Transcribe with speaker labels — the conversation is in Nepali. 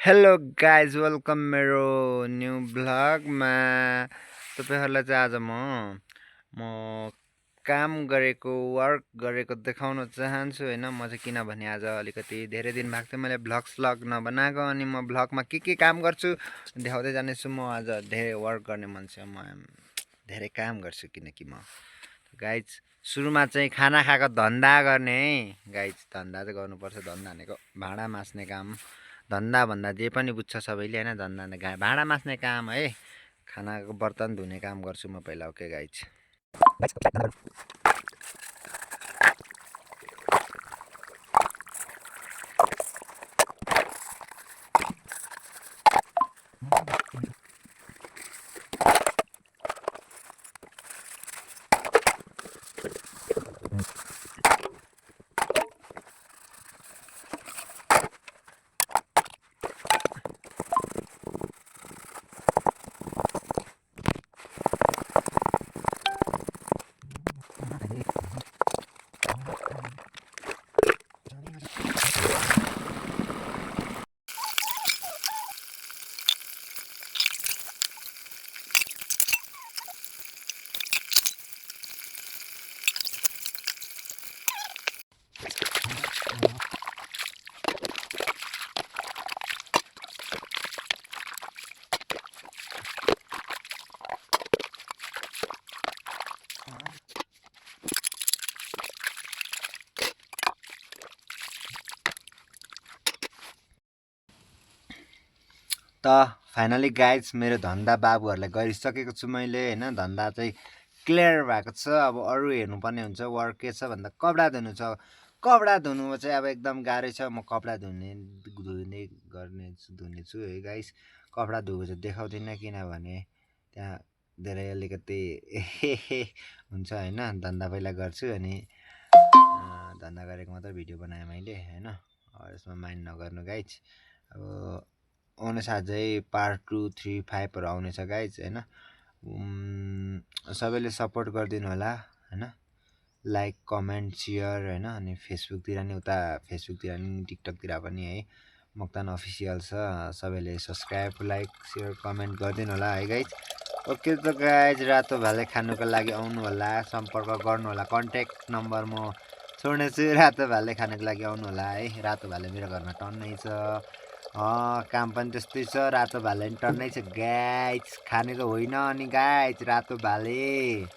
Speaker 1: हेलो गाइज वेलकम मेरो न्यू भ्लगमा तपाईँहरूलाई चाहिँ आज म काम गरेको वर्क गरेको देखाउन चाहन्छु होइन। म चाहिँ किनभने आज अलिकति धेरै दिन भएको थियो मैले भ्लग नबनाएको, अनि म भ्लगमा के काम गर्छु देखाउँदै जानेछु। म आज धेरै वर्क गर्ने मान्छे, म धेरै काम गर्छु किनकि म गाइज सुरुमा चाहिँ खाना खाएको धन्दा गर्ने है गाइज। धन्दा चाहिँ गर्नुपर्छ। धन्दा भनेको भाँडा माझ्ने काम। धन्दा भन्दा जे पनि बुझ्छ सबैले होइन। धन्दा भाँडा माझ्ने काम है, खानाको बर्तन धुने काम गर्छु म पहिला। Okay guys. त फाइनली गाइज मेरो धन्दा बाबुहरूलाई गरिसकेको छु मैले होइन। धन्दा चाहिँ क्लियर भएको छ। अब अरू हेर्नुपर्ने हुन्छ। वर्क के छ भन्दा कपडा धुनु छ। कपडा धुनुमा चाहिँ अब एकदम गाह्रै छ। म कपडा धुनेछु है गाइस। कपडा धुएको चाहिँ देखाउँदिनँ किनभने त्यहाँ धेरै अलिकति हुन्छ होइन। धन्दा पहिला गर्छु अनि धन्दा गरेको मात्रै भिडियो बनाएँ मैले होइन। यसमा माइन्ड नगर्नु गाइज। अब आउनेछ अझै पार्ट 2, 3, 5हरू आउनेछ गाइज होइन। सबैले सपोर्ट गरिदिनु होला होइन। लाइक कमेन्ट सेयर होइन। अनि फेसबुकतिर नि टिकटकतिर पनि है मोक्तान अफिसियल छ। सबैले सब्सक्राइब लाइक सेयर कमेन्ट गरिदिनु होला है गाइज। ओके त गाइज, रातो भाले खानुको लागि आउनु होला, सम्पर्क गर्नु होला। कन्ट्याक्ट नम्बर म छोड्नेछु। रातो भाले खानुको लागि आउनु होला है। रातो भाले मेरो घरमा टन्नै छ। काम पनि त्यस्तै छ। रातो भाले पनि टन्नै छ गाइज। खानेको होइन अनि गाइज रातो भाले।